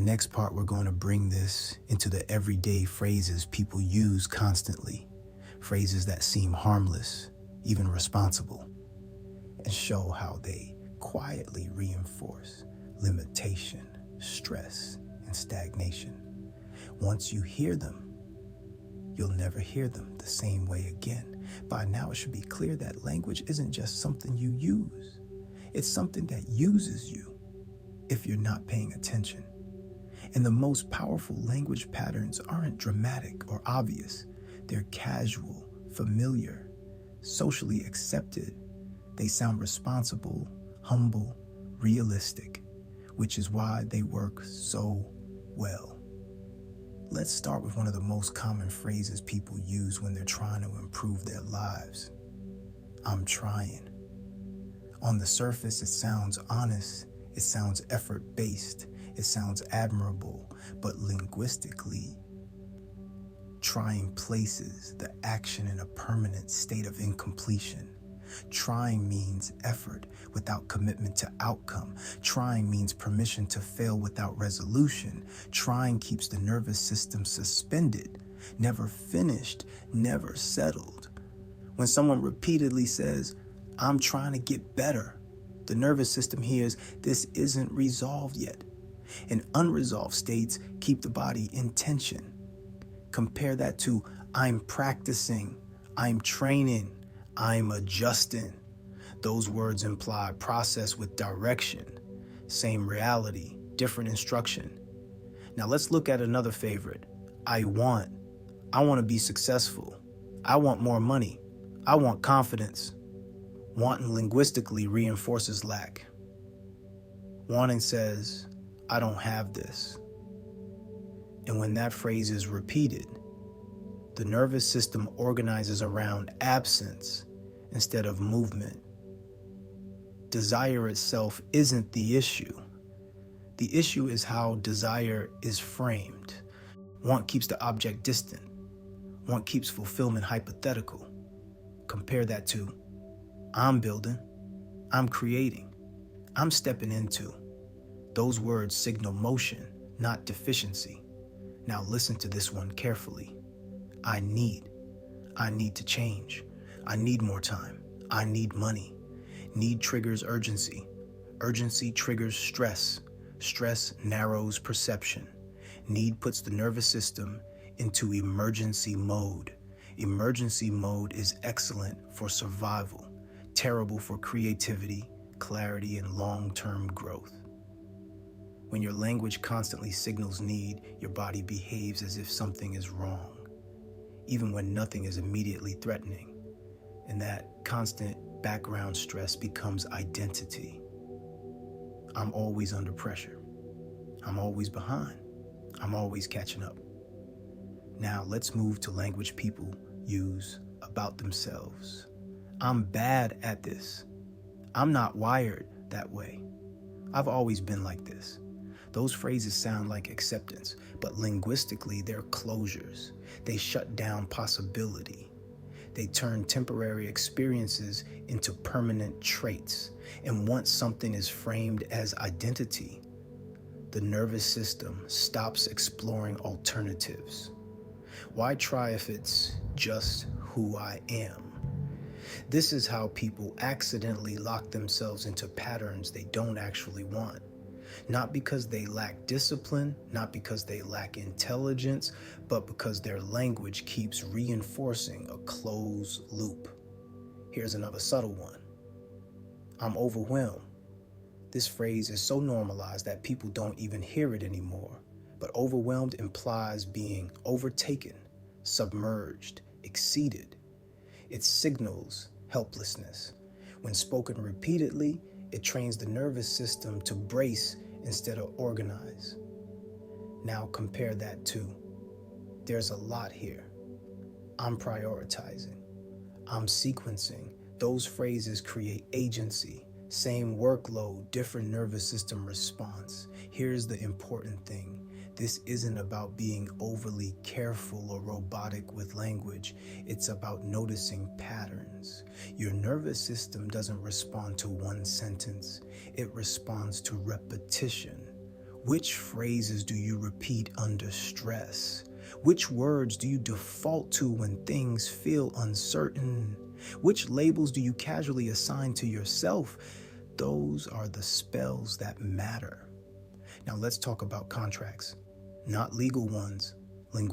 next part, we're going to bring this into the everyday phrases people use constantly, phrases that seem harmless, even responsible, and show how they quietly reinforce limitation, stress, and stagnation. Once you hear them, you'll never hear them the same way again. By now, it should be clear that language isn't just something you use. It's something that uses you if you're not paying attention. And the most powerful language patterns aren't dramatic or obvious. They're casual, familiar, socially accepted. They sound responsible, humble, realistic, which is why they work so well. Let's start with one of the most common phrases people use when they're trying to improve their lives. I'm trying. On the surface, it sounds honest, it sounds effort-based, it sounds admirable, but linguistically, trying places the action in a permanent state of incompletion. Trying means effort without commitment to outcome. Trying means permission to fail without resolution. Trying keeps the nervous system suspended, never finished, never settled. When someone repeatedly says, I'm trying to get better, the nervous system hears, this isn't resolved yet. And unresolved states keep the body in tension. Compare that to, I'm practicing, I'm training, I'm adjusting. Those words imply process with direction. Same reality, different instruction. Now let's look at another favorite. I want to be successful. I want more money. I want confidence. Wanting linguistically reinforces lack. Wanting says, I don't have this. And when that phrase is repeated, the nervous system organizes around absence instead of movement. Desire itself isn't the issue. The issue is how desire is framed. Want keeps the object distant. Want keeps fulfillment hypothetical. Compare that to, I'm building, I'm creating, I'm stepping into. Those words signal motion, not deficiency. Now listen to this one carefully. I need to change. I need more time. I need money. Need triggers urgency. Urgency triggers stress. Stress narrows perception. Need puts the nervous system into emergency mode. Emergency mode is excellent for survival, terrible for creativity, clarity, and long-term growth. When your language constantly signals need, your body behaves as if something is wrong, even when nothing is immediately threatening. And that constant background stress becomes identity. I'm always under pressure. I'm always behind. I'm always catching up. Now let's move to language people use about themselves. I'm bad at this. I'm not wired that way. I've always been like this. Those phrases sound like acceptance, but linguistically they're closures. They shut down possibility. They turn temporary experiences into permanent traits. And once something is framed as identity, the nervous system stops exploring alternatives. Why try if it's just who I am? This is how people accidentally lock themselves into patterns they don't actually want. Not because they lack discipline, not because they lack intelligence, but because their language keeps reinforcing a closed loop. Here's another subtle one. I'm overwhelmed. This phrase is so normalized that people don't even hear it anymore. But overwhelmed implies being overtaken, submerged, exceeded. It signals helplessness. When spoken repeatedly, it trains the nervous system to brace instead of organize. Now compare that to, there's a lot here. I'm prioritizing. I'm sequencing. Those phrases create agency. Same workload, different nervous system response. Here's the important thing. This isn't about being overly careful or robotic with language. It's about noticing patterns. Your nervous system doesn't respond to one sentence. It responds to repetition. Which phrases do you repeat under stress? Which words do you default to when things feel uncertain? Which labels do you casually assign to yourself? Those are the spells that matter. Now let's talk about contracts. Not legal ones,